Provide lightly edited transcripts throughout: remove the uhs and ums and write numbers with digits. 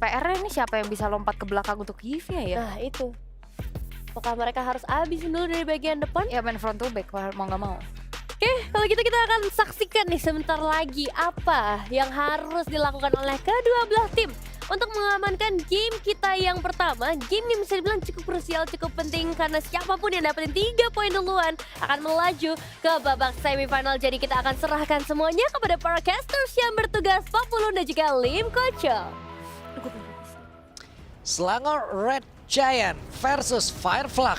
PR-nya ini siapa yang bisa lompat ke belakang untuk give-nya ya? Nah itu, apakah mereka harus habisin dulu dari bagian depan? Ya main front to back mau nggak mau. Oke, kalau gitu kita akan saksikan nih sebentar lagi apa yang harus dilakukan oleh kedua belah tim untuk mengamankan game kita yang pertama. Game yang bisa dibilang cukup krusial, cukup penting karena siapapun yang dapetin 3 poin duluan akan melaju ke babak semifinal. Jadi kita akan serahkan semuanya kepada para casters yang bertugas, Papulun dan juga Lim Kocok. Selangor Red Giant versus Fireflag.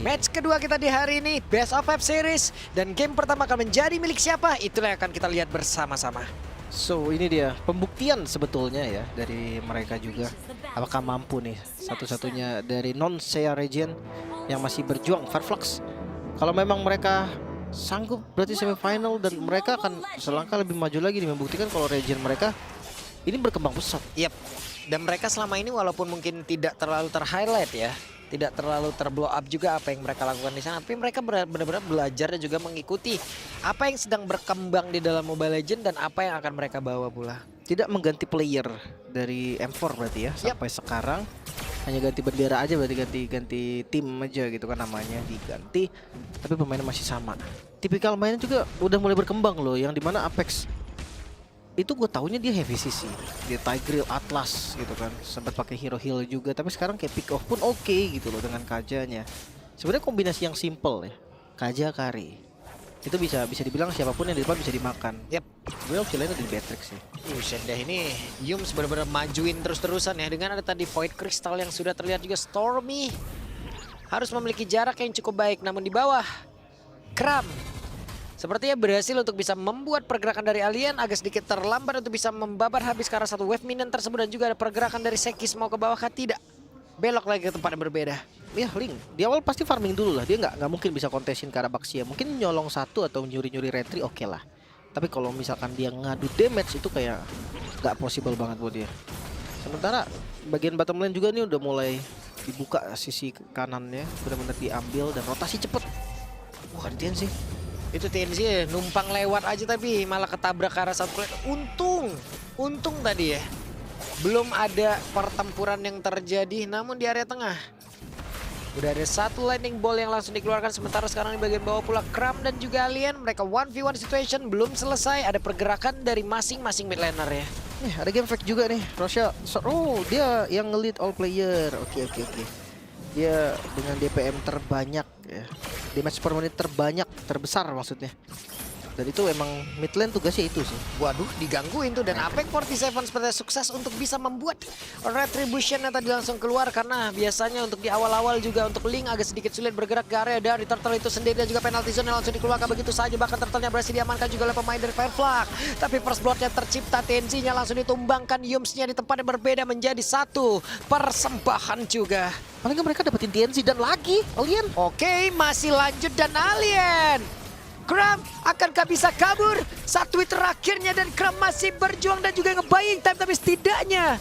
Match kedua kita di hari ini, Best of 5 Series. Dan game pertama akan menjadi milik siapa? Itulah yang akan kita lihat bersama-sama. So ini dia pembuktian sebetulnya ya dari mereka juga. Apakah mampu nih satu-satunya dari non-SEA region yang masih berjuang, Fireflags. Kalau memang mereka sanggup berarti semifinal dan mereka akan selangkah lebih maju lagi nih, membuktikan kalau region mereka ini berkembang pesat. Yap. Dan mereka selama ini walaupun mungkin tidak terlalu ter-highlight ya, tidak terlalu terblow up juga apa yang mereka lakukan di sana, tapi mereka benar-benar belajar dan juga mengikuti apa yang sedang berkembang di dalam Mobile Legends dan apa yang akan mereka bawa pula. Tidak mengganti player dari M4 berarti ya sampai sekarang, hanya ganti bendera aja, berarti ganti tim aja gitu kan, namanya diganti tapi pemainnya masih sama. Tipikal mainnya juga udah mulai berkembang loh, yang dimana Apex itu gue taunya dia heavy CC, dia Tigreal Atlas gitu kan, sempat pakai hero heal juga, tapi sekarang kayak pick off pun oke gitu loh dengan Kajanya. Sebenarnya kombinasi yang simple ya, Kaja Kari itu bisa dibilang siapapun yang di depan bisa dimakan. Yap. Gue opsi lainnya di Beatrix sih. Buset deh, ini Yums benar-benar majuin terus-terusan ya, dengan ada tadi Void Crystal yang sudah terlihat juga. Stormy harus memiliki jarak yang cukup baik, namun di bawah Kram sepertinya berhasil untuk bisa membuat pergerakan dari Alien agak sedikit terlambat untuk bisa membabat habis karena satu wave minion tersebut, dan juga ada pergerakan dari Sekis mau ke bawah kah? Tidak, belok lagi ke tempat yang berbeda. Ya Link, di awal pasti farming dulu lah, dia nggak mungkin bisa kontesin ke arah Baxia. Mungkin nyolong satu atau nyuri-nyuri retri oke lah. Tapi kalau misalkan dia ngadu damage itu kayak nggak possible banget buat dia. Sementara bagian bottom lane juga nih udah mulai dibuka sisi kanannya, benar-benar diambil dan rotasi cepet. Wah, hentian sih. Itu TNC ya, numpang lewat aja tapi malah ketabrak ke arah satu lane. Untung tadi ya, belum ada pertempuran yang terjadi. Namun di area tengah udah ada satu lightning ball yang langsung dikeluarkan. Sementara sekarang di bagian bawah pula Kram dan juga Alien, mereka 1v1 situation belum selesai. Ada pergerakan dari masing-masing mid laner ya. Nih ada game fact juga nih, Rosha. Oh, dia yang nge-lead all player. Oke. Dia dengan DPM terbanyak ya, damage per menit terbanyak, terbesar maksudnya. Dan itu emang mid lane tugasnya itu sih. Waduh, digangguin tuh. Dan Apex 47 sepertinya sukses untuk bisa membuat retribution yang tadi langsung keluar. Karena biasanya untuk di awal-awal juga untuk Link agak sedikit sulit bergerak ke area dari Turtle itu sendiri. Dan juga penalty zone yang langsung dikeluarkan begitu saja. Bahkan Turtle-nya berhasil diamankan juga oleh pemain dari Fireflag. Tapi first blood-nya tercipta, TNC-nya langsung ditumbangkan. Yums-nya di tempat yang berbeda menjadi satu persembahan juga. Paling nggak mereka dapetin TNC dan lagi Alien. Oke, masih lanjut dan Alien. Kram akankah bisa kabur? Satu hit terakhirnya dan Kram masih berjuang dan juga nge-buying time. Tapi setidaknya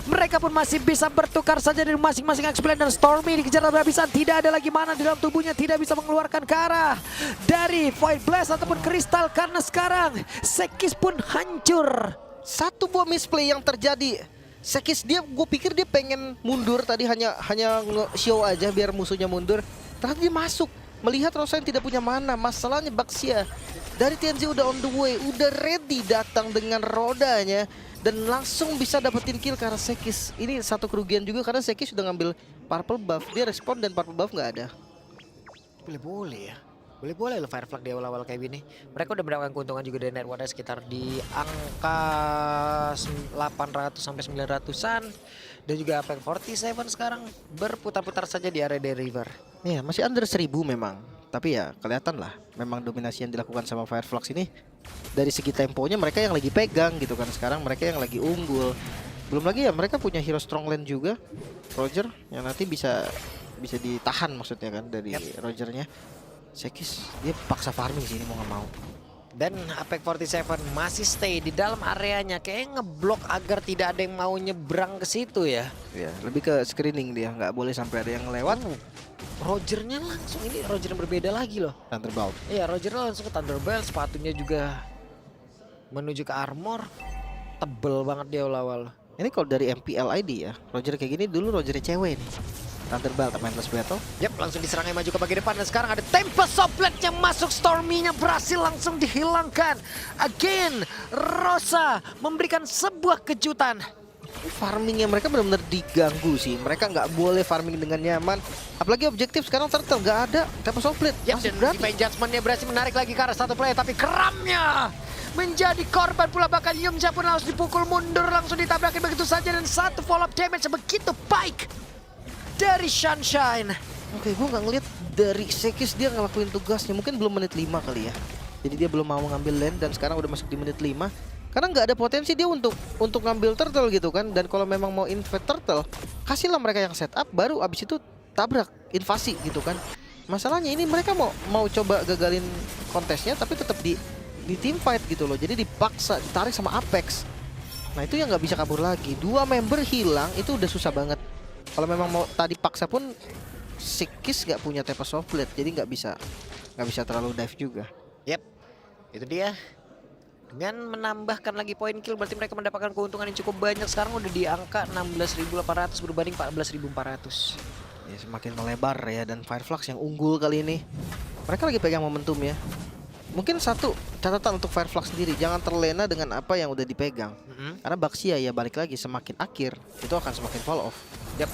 mereka pun masih bisa bertukar saja dari masing-masing explain. Dan Stormy dikejar habis-habisan, tidak ada lagi mana di dalam tubuhnya, tidak bisa mengeluarkan ke arah dari Void Blast ataupun Kristal. Karena sekarang Sekis pun hancur. Satu buah misplay yang terjadi. Sekis gue pikir dia pengen mundur tadi, hanya nge-show aja biar musuhnya mundur. Ternyata dia masuk. Melihat Rosain tidak punya mana, masalahnya Baxia dari TNC udah on the way, udah ready datang dengan rodanya dan langsung bisa dapetin kill karena Sekis. Ini satu kerugian juga karena Sekis sudah ngambil purple buff, dia respon dan purple buff nggak ada. Boleh-boleh ya. Boleh-boleh loh Fireflag di awal-awal kayak gini. Mereka udah mendapatkan keuntungan juga dari net worth sekitar di angka 800 sampai 900-an. Dan juga Apex 47 sekarang berputar-putar saja di area dari River. Iya, masih under 1000 memang. Tapi ya kelihatan lah memang dominasi yang dilakukan sama Fireflags ini. Dari segi temponya mereka yang lagi pegang gitu kan. Sekarang mereka yang lagi unggul. Belum lagi ya mereka punya hero strong lane juga, Roger, yang nanti bisa ditahan maksudnya kan dari Rogernya. Sekis dia paksa farming sih ini mau nggak mau. Dan Apex 47 masih stay di dalam areanya, kayak ngeblok agar tidak ada yang mau nyebrang ke situ ya. Ya, lebih ke screening dia, nggak boleh sampai ada yang lewat. Rogernya langsung, ini Roger yang berbeda lagi loh. Thunderbolt. Iya, Rogernya langsung ke Thunderbolt, sepatunya juga menuju ke armor. Tebel banget dia awal-awal. Ini kalau dari MPL ID ya, Roger kayak gini dulu Rogernya cewek nih. Thunderbolt Mindless Battle. Yap, langsung diserangnya maju ke bagian depan dan sekarang ada Tempest of Blade yang masuk, Stormy-nya berhasil langsung dihilangkan. Again, Rosa memberikan sebuah kejutan. Farmingnya mereka benar-benar diganggu sih. Mereka nggak boleh farming dengan nyaman. Apalagi objektif sekarang Turtle nggak ada. Tempest of Blade Yap, masih dan berani. Divine Judgment-nya berhasil menarik lagi ke arah satu player, tapi keramnya menjadi korban pula, bahkan Yumja pun harus dipukul mundur, langsung ditabrakin begitu saja, dan satu follow up damage begitu baik dari Sunshine. Oke, gue nggak ngeliat dari Sekis dia ngelakuin tugasnya. Mungkin belum menit 5 kali ya. Jadi dia belum mau ngambil lane dan sekarang udah masuk di menit 5. Karena nggak ada potensi dia untuk ngambil turtle gitu kan. Dan kalau memang mau invade turtle, kasihlah mereka yang setup, baru abis itu tabrak invasi gitu kan. Masalahnya ini mereka mau coba gagalin kontesnya tapi tetap di team fight gitu loh. Jadi dipaksa ditarik sama Apex. Nah itu yang nggak bisa kabur lagi. 2 member hilang itu udah susah banget. Kalau memang mau tadi paksa pun Sekis nggak punya Tempest of Blade, jadi nggak bisa terlalu dive juga. Yap, itu dia. Dengan menambahkan lagi poin kill berarti mereka mendapatkan keuntungan yang cukup banyak. Sekarang udah di angka 16.800 berbanding 14.400. Ya semakin melebar ya, dan Fireflux yang unggul kali ini. Mereka lagi pegang momentum ya. Mungkin satu catatan untuk Fireflux sendiri, jangan terlena dengan apa yang udah dipegang. Karena Baxia ya balik lagi, semakin akhir itu akan semakin fall off. Yap.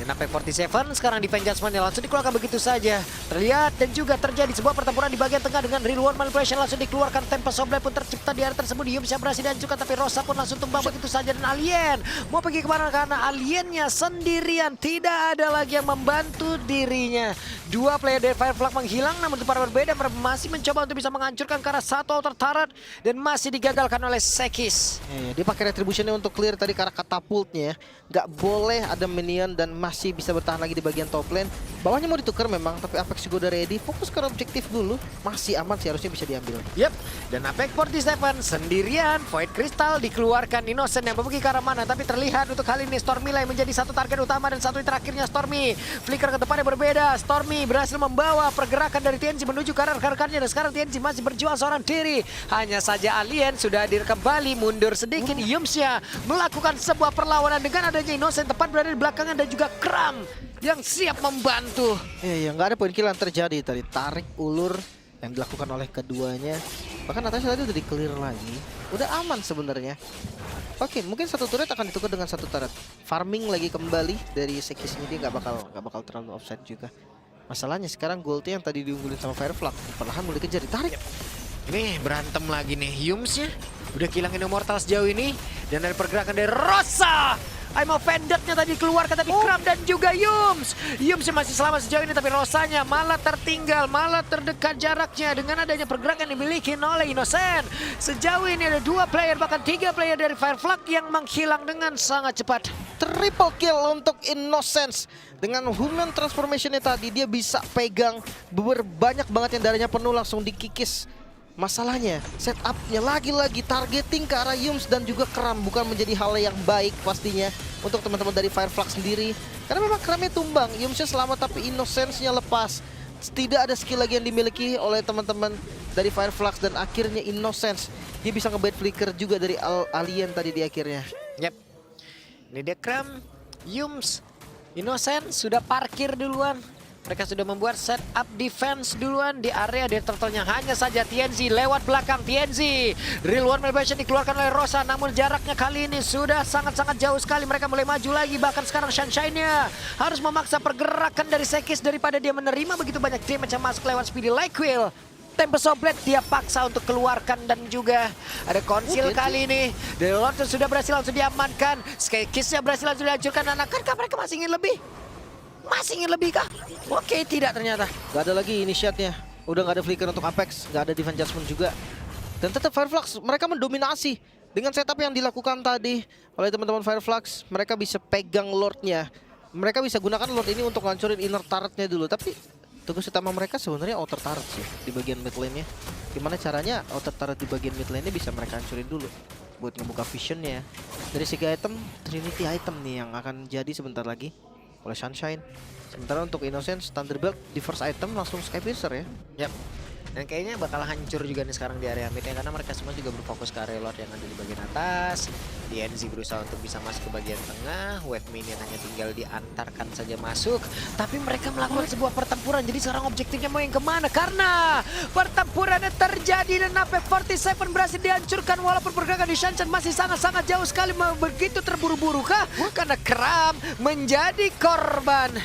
Dan AP47 sekarang Divine Judgment langsung dikeluarkan begitu saja. Terlihat dan juga terjadi sebuah pertempuran di bagian tengah dengan Real World Manipulation langsung dikeluarkan. Tempest of Blade pun tercipta di area tersebut. Yumsha berhasil dihancurkan tapi Rosa pun langsung tumbang begitu saja. Dan Alien mau pergi kemana karena aliennya sendirian. Tidak ada lagi yang membantu dirinya. 2 player dari Fireflux menghilang namun itu para berbeda. Mereka masih mencoba untuk bisa menghancurkan karena satu outer turret dan masih digagalkan oleh Sekis. Ya, dia pakai retributionnya untuk clear tadi karena katapultnya. Nggak boleh ada minion dan masih bisa bertahan lagi di bagian top lane. Bawahnya mau ditukar memang, tapi Apex juga udah ready. Fokus ke objektif dulu, masih aman sih, harusnya bisa diambil. Yep, dan AP47 sendirian. Void Crystal dikeluarkan, Innocent yang pergi ke arah mana, tapi terlihat untuk kali ini Stormy lah yang menjadi satu target utama dan satu terakhirnya Stormy. Flicker ke depannya berbeda. Stormy berhasil membawa pergerakan dari TNC menuju ke arah rekan-rekannya dan sekarang TNC masih berjuang seorang diri. Hanya saja Alien sudah hadir kembali, mundur sedikit. Yumsha melakukan sebuah perlawanan dengan adanya Innocent tepat berada di belakangnya dan juga Kram yang siap membantu. Ya, nggak ada poin kill yang terjadi tadi. Tarik ulur yang dilakukan oleh keduanya. Bahkan atasnya tadi udah di-clear lagi. Udah aman sebenarnya. Oke, mungkin satu turret akan ditukar dengan satu turret. Farming lagi kembali dari Sekis ini, dia nggak bakal terlalu offside juga. Masalahnya sekarang goldnya yang tadi diunggulin sama Fireflux perlahan mulai dikejar, ditarik. Ini berantem lagi nih. Yumsnya udah kehilangan Immortal sejauh ini. Dan dari pergerakan dari Rosa, I'm offended-nya tadi keluarkan tapi Kram dan juga Yums masih selamat sejauh ini, tapi Rosanya malah tertinggal, malah terdekat jaraknya dengan adanya pergerakan yang dimiliki oleh Innocent. Sejauh ini ada 2 player bahkan 3 player dari Fireflux yang menghilang dengan sangat cepat. Triple kill untuk Innocence. Dengan human transformation-nya tadi dia bisa pegang banyak banget yang darahnya penuh langsung dikikis. Masalahnya setupnya lagi-lagi targeting ke arah Yums dan juga Kram bukan menjadi hal yang baik pastinya untuk teman-teman dari Fireflux sendiri. Karena memang Kramnya tumbang, Yumsnya selamat tapi Innocence-nya lepas. Tidak ada skill lagi yang dimiliki oleh teman-teman dari Fireflux dan akhirnya Innocence dia bisa ngebait flicker juga dari Alien tadi di akhirnya. Yep. Ini dia Kram, Yums, Innocent sudah parkir duluan. Mereka sudah membuat setup defense duluan di area dari turtle-nya. Hanya saja TNC lewat belakang. TNC Real One Manipulation dikeluarkan oleh Rosa, namun jaraknya kali ini sudah sangat-sangat jauh sekali. Mereka mulai maju lagi, bahkan sekarang Sunshine-nya harus memaksa pergerakan dari Sekis daripada dia menerima begitu banyak damage yang masuk lewat Speedy Lyquill. Tempest of Blade dia paksa untuk keluarkan dan juga ada konsil kali ini. The Lord sudah berhasil langsung diamankan. Sekisnya berhasil langsung dihancurkan. Dan akankah mereka masih ingin lebih? Masih ingin lebih kah? Oke, tidak ternyata. Gak ada lagi initiate-nya. Udah gak ada flicker untuk Apex, gak ada Divine Judgment juga. Dan tetap Fireflux, mereka mendominasi. Dengan setup yang dilakukan tadi oleh teman-teman Fireflux, mereka bisa pegang Lord-nya. Mereka bisa gunakan Lord ini untuk ngancurin inner turret-nya dulu. Tapi tugas utama mereka sebenarnya outer turret sih di bagian mid lane-nya. Gimana caranya outer turret di bagian mid lane-nya bisa mereka hancurin dulu buat ngebuka vision-nya. Dari segi item, Trinity item nih yang akan jadi sebentar lagi oleh Sunshine. Sementara untuk Innocence, Thunderbolt di first item langsung Skypiercer ya. Yap. Dan kayaknya bakal hancur juga nih sekarang di area mid ya, karena mereka semua juga berfokus ke area lord yang ada di bagian atas. DNZ berusaha untuk bisa masuk ke bagian tengah, wave minion hanya tinggal diantarkan saja masuk. Tapi mereka melakukan sebuah pertempuran, jadi sekarang objektifnya mau yang kemana? Karena pertempurannya terjadi dan AP47 berhasil dihancurkan walaupun pergerakan di Shanshan masih sangat-sangat jauh sekali. Begitu terburu-buru kah? Karena Kram menjadi korban.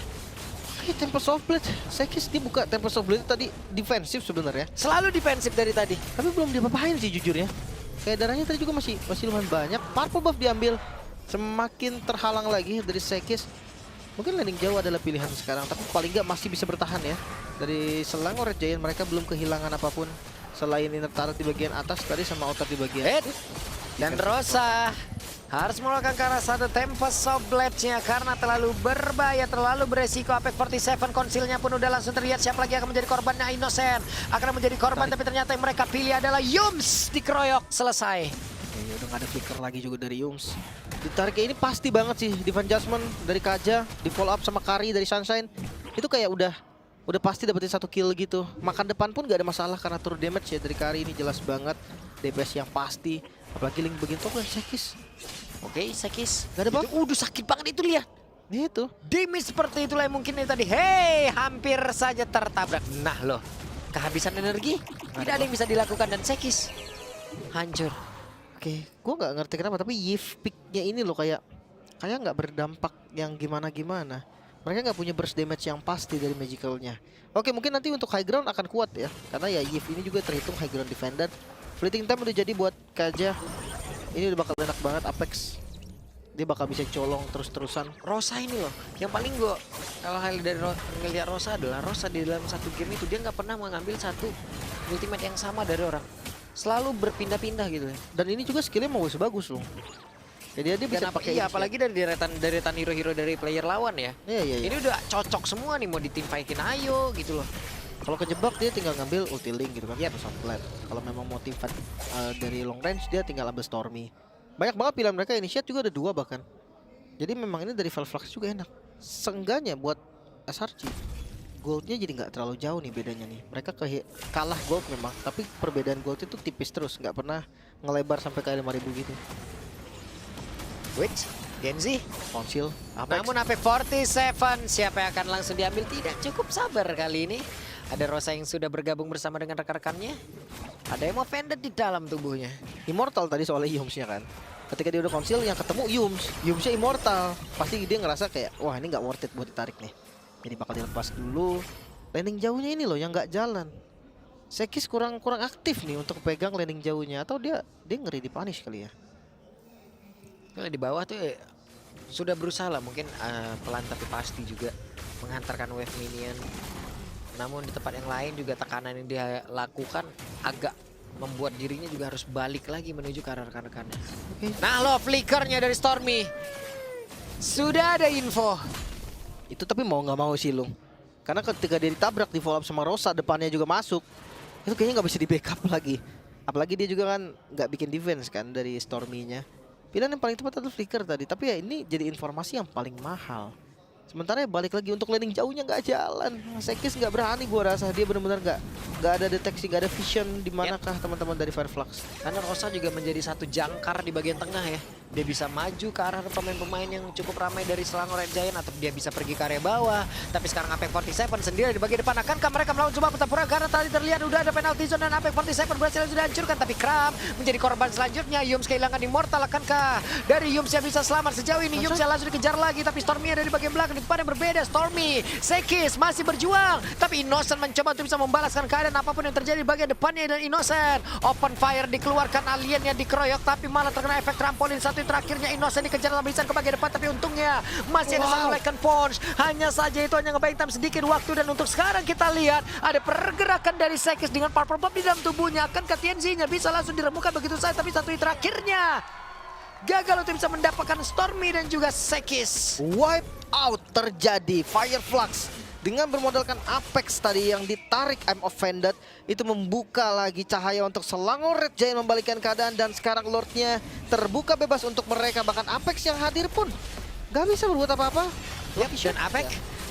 Tempest of Blade, Sekis dia buka Tempest of Blade tadi defensif sebenarnya. Selalu defensif dari tadi. Tapi belum diapa-apain sih jujur ya. Kayak darahnya tadi juga masih lumayan banyak. Purple buff diambil, semakin terhalang lagi dari Sekis. Mungkin landing jauh adalah pilihan sekarang, tapi paling nggak masih bisa bertahan ya. Dari Selangor Red Giant mereka belum kehilangan apapun selain inner turret di bagian atas tadi sama outer di bagian. Dan Rosa harus melakukan ke arah satu Tempest of Blade-nya karena terlalu berbahaya, terlalu beresiko. AP47 konsilnya pun udah langsung terlihat siapa lagi akan menjadi korbannya. Innocent akan menjadi korban, tapi ternyata yang mereka pilih adalah Yums. Dikeroyok, selesai. Ya udah nggak ada flicker lagi juga dari Yums. Ditariknya ini pasti banget sih. Divine Judgment dari Kaja, di follow up sama Kari dari Sunshine. Itu kayak udah pasti dapetin 1 kill gitu. Makan depan pun gak ada masalah karena turun damage ya dari Kari ini jelas banget. DPS yang pasti. Apalagi link bagian top kan Sekis. Oke, Sekis. Gak ada bang. Udah sakit banget itu, lihat. Itu. Damage seperti itulah yang mungkin tadi. Hey, hampir saja tertabrak. Nah loh, kehabisan energi. Tidak ada yang bisa dilakukan dan Sekis hancur. Oke, gue nggak ngerti kenapa tapi Yif pick-nya ini loh kayak nggak berdampak yang gimana-gimana. Mereka nggak punya burst damage yang pasti dari magicalnya. Oke, mungkin nanti untuk high ground akan kuat ya, karena ya Yif ini juga terhitung high ground defender. Fleeting time udah jadi buat Kaja. Ini udah bakal enak banget Apex. Dia bakal bisa colong terus-terusan. Rosa ini loh, yang paling gue kalau hal dari ngeliat Rosa adalah Rosa di dalam satu game itu dia nggak pernah mengambil satu ultimate yang sama dari orang. Selalu berpindah-pindah gitu ya. Dan ini juga skillnya mau bagus loh. Jadi dia bisa pakai. Iya, apalagi dari deretan hero-hero dari player lawan ya. Iya. Ini udah cocok semua nih, mau di team fight-in ayo gitu loh. Kalau kejebak dia tinggal ngambil ulti link gitu kan. Iya, Flat. Kalau memang mau team fight dari long range dia tinggal ambil Stormy. Banyak banget pilihan mereka, initiate juga ada 2 bahkan. Jadi memang ini dari Velflux juga enak. Seenggaknya buat SRG goldnya jadi nggak terlalu jauh nih bedanya nih. Mereka kalah gold memang, tapi perbedaan gold itu tipis terus, nggak pernah ngelebar sampai ke 5.000 gitu. Which Genzi Konsil Apex. namun AP47 siapa yang akan langsung diambil? Tidak cukup sabar kali ini. Ada Rosa yang sudah bergabung bersama dengan rekan-rekannya. Ada yang offended di dalam tubuhnya. Immortal tadi soalnya Yumsnya kan. Ketika dia udah konsil yang ketemu Yumsnya Immortal. Pasti dia ngerasa kayak wah ini nggak worth it buat ditarik nih. Jadi bakal dilepas dulu. Landing jauhnya ini loh yang nggak jalan. Sekis kurang aktif nih untuk pegang landing jauhnya, atau dia ngeri di punish kali ya. Kalau di bawah tuh sudah berusaha lah mungkin pelan tapi pasti juga menghantarkan wave minion. Namun di tempat yang lain juga tekanan yang dia lakukan agak membuat dirinya juga harus balik lagi menuju ke arah rekan-rekannya. Nah lo flickernya dari Stormy. Sudah ada info. Itu tapi mau nggak mau sih Lung. Karena ketika dia ditabrak di follow up sama Rosa, depannya juga masuk. Itu kayaknya nggak bisa di backup lagi. Apalagi dia juga kan nggak bikin defense kan dari Stormy-nya. Pilihan yang paling tepat adalah flicker tadi. Tapi ya ini jadi informasi yang paling mahal. Sementara ya balik lagi untuk landing jauhnya nggak jalan. Sekis nggak berani gua rasa, dia benar-benar nggak ada deteksi, nggak ada vision di manakah teman-teman dari Fireflux. Karena Rosa juga menjadi satu jangkar di bagian tengah ya. Dia bisa maju ke arah pemain-pemain yang cukup ramai dari Selangor Red Giant, atau dia bisa pergi ke area bawah. Tapi sekarang AP47 sendiri di bagian depan. Akankah mereka melawan coba pertempuran? Karena tadi terlihat udah ada penalty zone dan AP47 berhasil sudah hancurkan. Tapi Kram menjadi korban selanjutnya. Yums kehilangan Immortal. Akankah dari Yums yang bisa selamat sejauh ini? Yums yang langsung dikejar lagi, tapi Stormy ada di bagian belakang. Di depan yang berbeda, Stormy, Sekis masih berjuang. Tapi Innocent mencoba untuk bisa membalaskan keadaan apapun yang terjadi di bagian depannya. Dan Innocent open fire dikeluarkan, aliennya dikeroyok, tapi malah terkena efek trampolin. Satu terakhirnya Innocent dikejar dalam barisan ke bagian depan, tapi untungnya masih ada satu Lycan Punch. Hanya saja itu hanya ngebayang time sedikit waktu. Dan untuk sekarang kita lihat ada pergerakan dari Sekis dengan Purple Bomb di dalam tubuhnya. Akankah TNZ-nya bisa langsung diremukan begitu saja? Tapi satu hit terakhirnya gagal untuk bisa mendapatkan Stormy dan juga Sekis. Wipe out terjadi. Fireflux dengan bermodalkan Apex tadi yang ditarik I'm offended, itu membuka lagi cahaya untuk Selangor Red Giant membalikkan keadaan. Dan sekarang Lordnya terbuka bebas untuk mereka. Bahkan Apex yang hadir pun gak bisa berbuat apa-apa. Yep, dan Apex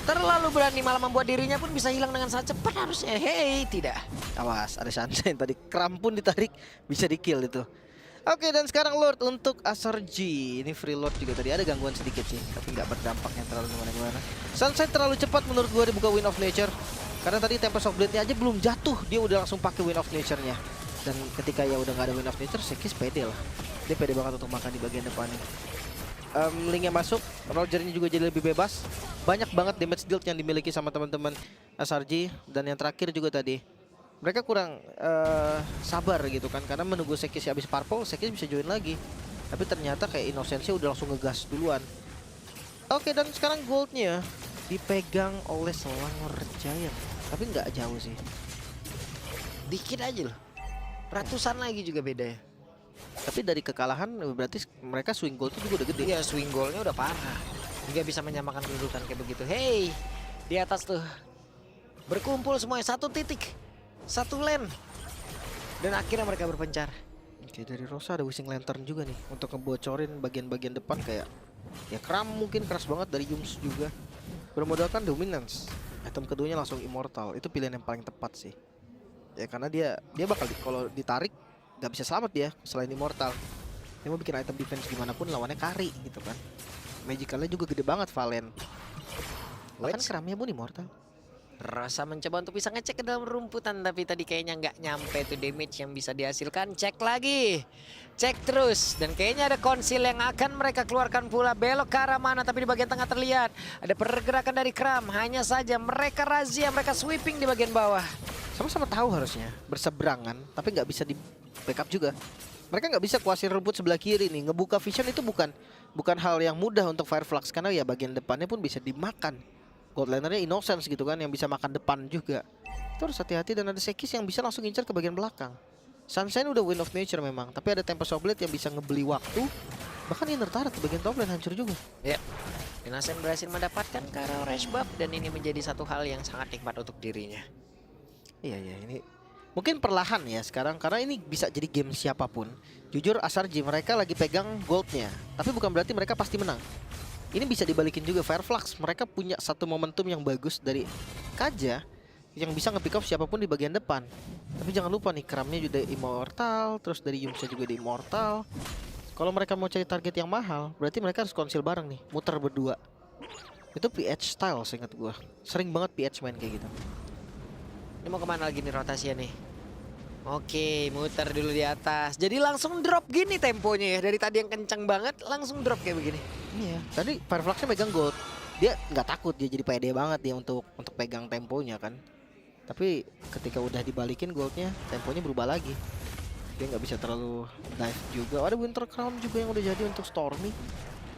Terlalu berani malah membuat dirinya pun bisa hilang dengan sangat cepat harusnya. Hey, tidak. Awas, ada Sunshine tadi. Kram pun ditarik, bisa di-kill itu. Oke, dan sekarang Lord untuk Asar-G. Ini free Lord juga tadi ada gangguan sedikit sih, tapi nggak berdampak yang terlalu gimana-gimana. Sunshine terlalu cepat menurut gua dibuka Wind of Nature. Karena tadi Tempest of Blade-nya aja belum jatuh, dia udah langsung pakai Wind of Nature-nya. Dan ketika ya udah nggak ada Wind of Nature, Sekis pede lah. Dia pede banget untuk makan di bagian depan nih. Linknya masuk, Roger-nya juga jadi lebih bebas. Banyak banget damage dealt yang dimiliki sama teman-teman Asar-G. Dan yang terakhir juga tadi, mereka kurang sabar gitu kan, karena menunggu Sekis habis purple, Sekis bisa join lagi. Tapi ternyata kayak Innocence udah langsung ngegas duluan. Oke, dan sekarang goldnya dipegang oleh Selangor Giant. Tapi nggak jauh sih. Dikit aja loh. Ratusan lagi juga beda ya. Tapi dari kekalahan berarti mereka swing goal itu juga udah gede. Iya, swing goalnya udah parah. Hingga bisa menyamakan kedudukan kayak begitu. Hey, di atas tuh berkumpul semuanya satu titik, satu lane. Dan akhirnya mereka berpencar. Oke, dari Rosa ada Wishing Lantern juga nih untuk ngebocorin bagian-bagian depan kayak ya Kram mungkin keras banget dari Yums juga. Bermodalkan Dominance. Item keduanya langsung Immortal. Itu pilihan yang paling tepat sih. Ya karena dia bakal kalau ditarik nggak bisa selamat dia selain Immortal. Dia mau bikin item defense gimana pun lawannya carry gitu kan. Magicalnya juga gede banget Valen. Bahkan Kramnya pun Immortal. Rosa mencoba untuk bisa ngecek ke dalam rumputan, tapi tadi kayaknya nggak nyampe tuh damage yang bisa dihasilkan. Cek lagi, cek terus, dan kayaknya ada konsil yang akan mereka keluarkan pula. Belok ke arah mana, tapi di bagian tengah terlihat ada pergerakan dari Kram. Hanya saja mereka razia, mereka sweeping di bagian bawah. Sama-sama tahu harusnya berseberangan, tapi nggak bisa di backup juga. Mereka nggak bisa kuasain rumput sebelah kiri nih. Ngebuka vision itu bukan hal yang mudah untuk Fireflux, karena ya bagian depannya pun bisa dimakan. Gold Laner-nya Innocence gitu kan, yang bisa makan depan juga. Itu harus hati-hati, dan ada Sekis yang bisa langsung incar ke bagian belakang. Sunshine udah Wind of Nature memang, tapi ada Tempest of Blade yang bisa ngebeli waktu. Bahkan Inner Turret ke bagian top lane hancur juga. Ya, Innocent berhasil mendapatkan Kara Rash Buff, dan ini menjadi satu hal yang sangat nikmat untuk dirinya. Iya, ini mungkin perlahan ya sekarang, karena ini bisa jadi game siapapun. Jujur Asar-G mereka lagi pegang goldnya, tapi bukan berarti mereka pasti menang. Ini bisa dibalikin juga Fireflux. Mereka punya satu momentum yang bagus dari Kaja yang bisa nge-pick up siapapun di bagian depan. Tapi jangan lupa nih, Kramnya juga Immortal, terus dari Yumsa juga di Immortal. Kalau mereka mau cari target yang mahal, berarti mereka harus konsil bareng nih, muter berdua. Itu PH style seingat gua. Sering banget PH main kayak gitu. Ini mau kemana lagi nih rotasinya nih? Oke, muter dulu di atas. Jadi langsung drop gini temponya ya. Dari tadi yang kencang banget, langsung drop kayak begini. Iya, tadi Firefluxnya megang gold. Dia nggak takut, dia jadi pede banget dia untuk pegang temponya kan. Tapi ketika udah dibalikin goldnya, temponya berubah lagi. Dia nggak bisa terlalu dive juga. Ada Winter Crown juga yang udah jadi untuk Stormy.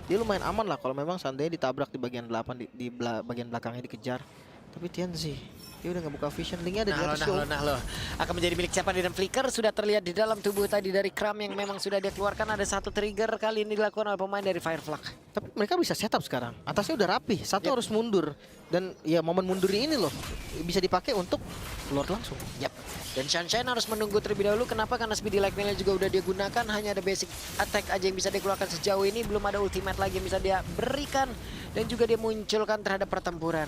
Dia lumayan aman lah kalau memang seandainya ditabrak di bagian 8 di bagian belakangnya dikejar. Tapi Tianzi, dia udah ngebuka vision, linknya ada di atas show. Nah lo. Akan menjadi milik siapa di dalam Flicker? Sudah terlihat di dalam tubuh tadi dari Kram yang memang sudah dia keluarkan. Ada satu trigger kali ini dilakukan oleh pemain dari Fireflux. Tapi mereka bisa setup sekarang. Atasnya udah rapi, satu harus mundur. Dan ya momen mundur ini loh bisa dipakai untuk Lord langsung. Yap. Dan Sunshine harus menunggu terlebih dahulu. Kenapa? Karena speedy light mail juga udah dia gunakan. Hanya ada basic attack aja yang bisa dia keluarkan sejauh ini. Belum ada ultimate lagi yang bisa dia berikan. Dan juga dia munculkan terhadap pertempuran.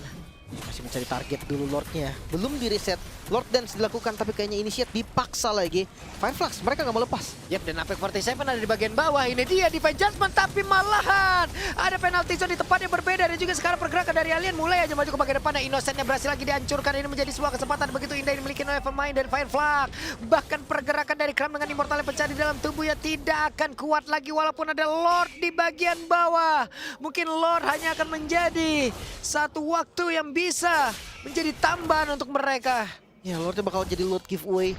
Masih mencari target dulu Lordnya. Belum di reset. Lord Dance dilakukan, tapi kayaknya initiate dipaksa lagi. Fireflux mereka nggak mau lepas. Yap, dan Apex 47 ada di bagian bawah. Ini dia Divine Judgment, tapi malahan ada penalty zone di tempat yang berbeda. Dan juga sekarang pergerakan dari Alien mulai aja maju ke bagian depan. Nah, Innocent-nya berhasil lagi dihancurkan. Ini menjadi sebuah kesempatan begitu indah yang dimiliki oleh pemain dari Fireflux. Bahkan pergerakan dari Kram dengan Immortal yang pecah di dalam tubuhnya tidak akan kuat lagi walaupun ada Lord di bagian bawah. Mungkin Lord hanya akan menjadi satu waktu yang bisa menjadi tambahan untuk mereka. Ya, Lordnya bakal jadi Lord giveaway.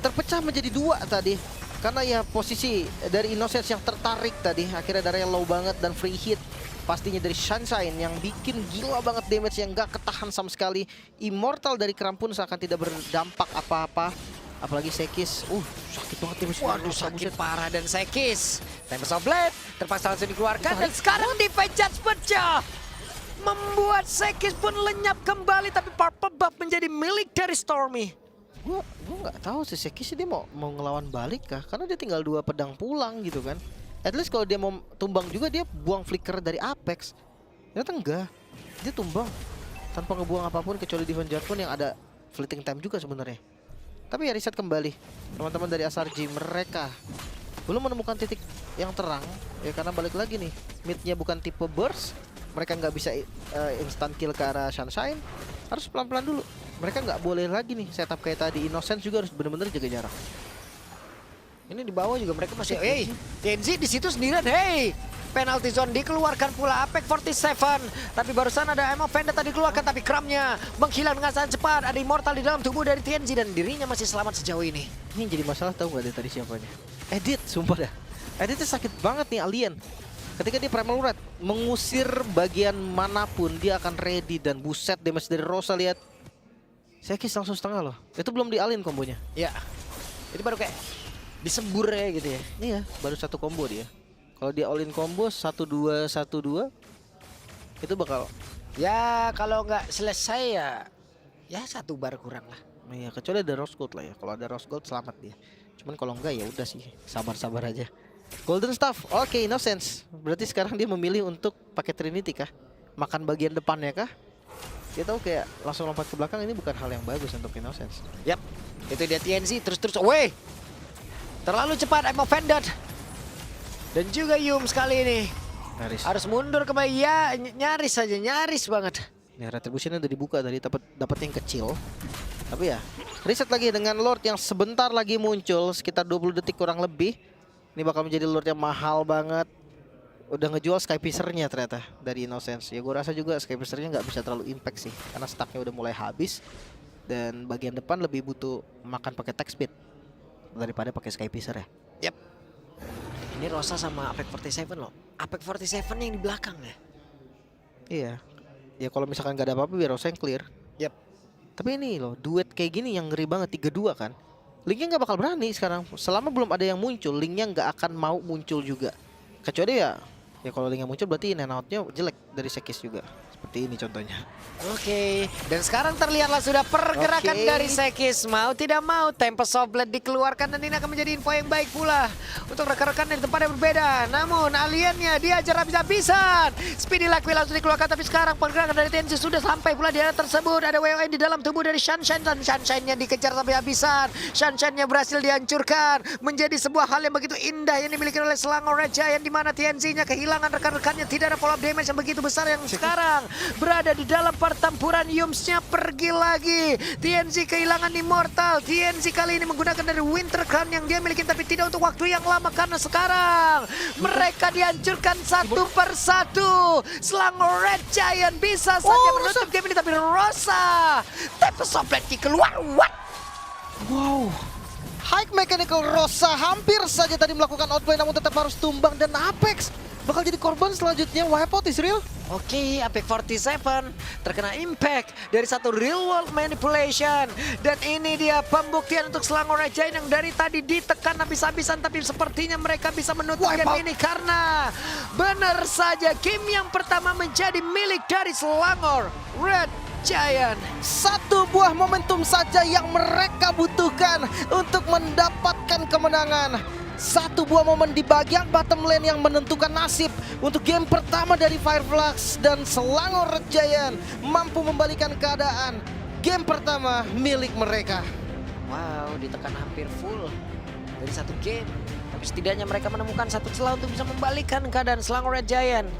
Terpecah menjadi dua tadi. Karena ya posisi dari Innocence yang tertarik tadi. Akhirnya darahnya low banget dan free hit. Pastinya dari Sunshine yang bikin gila banget damage yang gak ketahan sama sekali. Immortal dari Kram pun seakan tidak berdampak apa-apa. Apalagi Sekis. Sakit banget damage. Waduh, sakit parah dan Sekis. Tempest of Blade terpaksa langsung dikeluarkan. Dan sekarang Divine Judgment pecah. Membuat Sekis pun lenyap kembali, tapi Purple Buff menjadi milik dari Stormy. Gua nggak tahu sih Sekis dia mau ngelawan balik kah? Karena dia tinggal 2 pedang pulang gitu kan. At least kalau dia mau tumbang juga dia buang flicker dari Apex. Ternyata enggak. Dia tumbang. tanpa ngebuang apapun kecuali Divan Jarvan yang ada fleeting time juga sebenarnya. Tapi ya reset kembali teman-teman dari SRG, mereka belum menemukan titik yang terang ya, karena balik lagi nih midnya bukan tipe burst, mereka nggak bisa instant kill ke arah Sunshine, harus pelan-pelan dulu. Mereka nggak boleh lagi nih setup kayak tadi, Innocence juga harus bener-bener jaga jarak. Ini di bawah juga mereka masih, hey, TNZ di situ sendirian, hey. Penalty zone dikeluarkan pula Apex 47. Tapi barusan ada Emma Vendetta tadi dikeluarkan, tapi Crumbnya menghilang dengan sangat cepat. Ada Immortal di dalam tubuh dari TNZ dan dirinya masih selamat sejauh ini. Ini yang jadi masalah, tahu nggak dari tadi siapanya? Edit, sumpah dah. Editnya sakit banget nih Alien. Ketika dia Primal Red mengusir bagian manapun, dia akan ready dan buset damage dari Rosa, lihat. Sekis langsung setengah loh. Itu belum di Alien kombonya. Ya, itu baru kayak disembur ya gitu ya. Iya, baru satu combo dia. Kalau dia all in combo 1-2 1-2 itu bakal, Ya kalau nggak selesai ya satu bar kurang lah. iya, kecuali ada Rose Gold lah ya. Kalau ada Rose Gold selamat dia. Cuman kalau enggak ya udah sih, sabar-sabar aja. Golden Staff, oke, Innocence. Berarti sekarang dia memilih untuk pakai Trinity kah? Makan bagian depannya kah? Dia tahu kayak langsung lompat ke belakang, ini bukan hal yang bagus untuk Innocence. Yap, itu dia TNZ terus-terus. Weh, terlalu cepat Emma Vendetta. Dan juga Yum sekali ini. Nyaris. Harus mundur kembali, ya nyaris saja, nyaris banget. Ya, Retribution udah dibuka tadi, dapat yang kecil. Tapi ya, reset lagi dengan Lord yang sebentar lagi muncul, sekitar 20 detik kurang lebih. Ini bakal menjadi Lord yang mahal banget. Udah ngejual Skypiercer-nya ternyata dari Innocence. Ya gue rasa juga Skypiercer-nya nggak bisa terlalu impact sih, karena stacknya udah mulai habis. Dan bagian depan lebih butuh makan pakai tech speed daripada pakai Skypiercer ya. Yap. Ini Rosa sama Apex 47 loh. Apex 47 yang di belakang ya. Iya. Ya kalau misalkan nggak ada apa-apa biar Rosa yang clear. Yap. Tapi ini loh, duet kayak gini yang ngeri banget, 3-2 kan. Linknya nggak bakal berani sekarang. Selama belum ada yang muncul, Linknya nggak akan mau muncul juga. Kecuali ya kalau Linknya muncul berarti in and out-nya jelek dari Sekis juga. Seperti ini contohnya. Oke, dan sekarang terlihatlah sudah pergerakan dari Sekis. Mau tidak mau Tempest of Blade dikeluarkan dan ini akan menjadi info yang baik pula untuk rekan-rekan dari tempat yang berbeda. Namun aliennya diajar habis-habisan. Speedy Lucky langsung dikeluarkan, tapi sekarang pergerakan dari TNC sudah sampai pula di area tersebut. Ada WON di dalam tubuh dari Sunshine dan Sunshine-nya dikejar sampai habisan. Sunshine-nya berhasil dihancurkan menjadi sebuah hal yang begitu indah yang dimiliki oleh Selangor Red Giant, di mana TNC-nya kehilangan rekan-rekannya, tidak ada follow up damage yang begitu besar yang sekarang berada di dalam pertempuran. Yumsnya pergi lagi. TNC kehilangan Immortal. TNC kali ini menggunakan dari Winter Crown yang dia miliki, tapi tidak untuk waktu yang lama karena sekarang mereka dihancurkan satu persatu. Selangor Red Giant bisa saja menutup game ini, tapi Rosa Tempest of Blade keluar. What? Wow. High Mechanical Rosa hampir saja tadi melakukan outplay namun tetap harus tumbang, dan Apex bakal jadi korban selanjutnya. Wipeout is real. Oke, Apex 47 terkena impact dari satu real world manipulation. Dan ini dia pembuktian untuk Selangor Red Giant yang dari tadi ditekan habis-habisan, tapi sepertinya mereka bisa menutup game ini karena benar saja game yang pertama menjadi milik dari Selangor Red Giant. Satu buah momentum saja yang mereka butuhkan untuk mendapatkan kemenangan. Satu buah momen di bagian bottom lane yang menentukan nasib untuk game pertama dari Fireflux, dan Selangor Red Giant mampu membalikan keadaan. Game pertama milik mereka. Wow, ditekan hampir full dari satu game. Tapi setidaknya mereka menemukan satu celah untuk bisa membalikan keadaan Selangor Red Giant.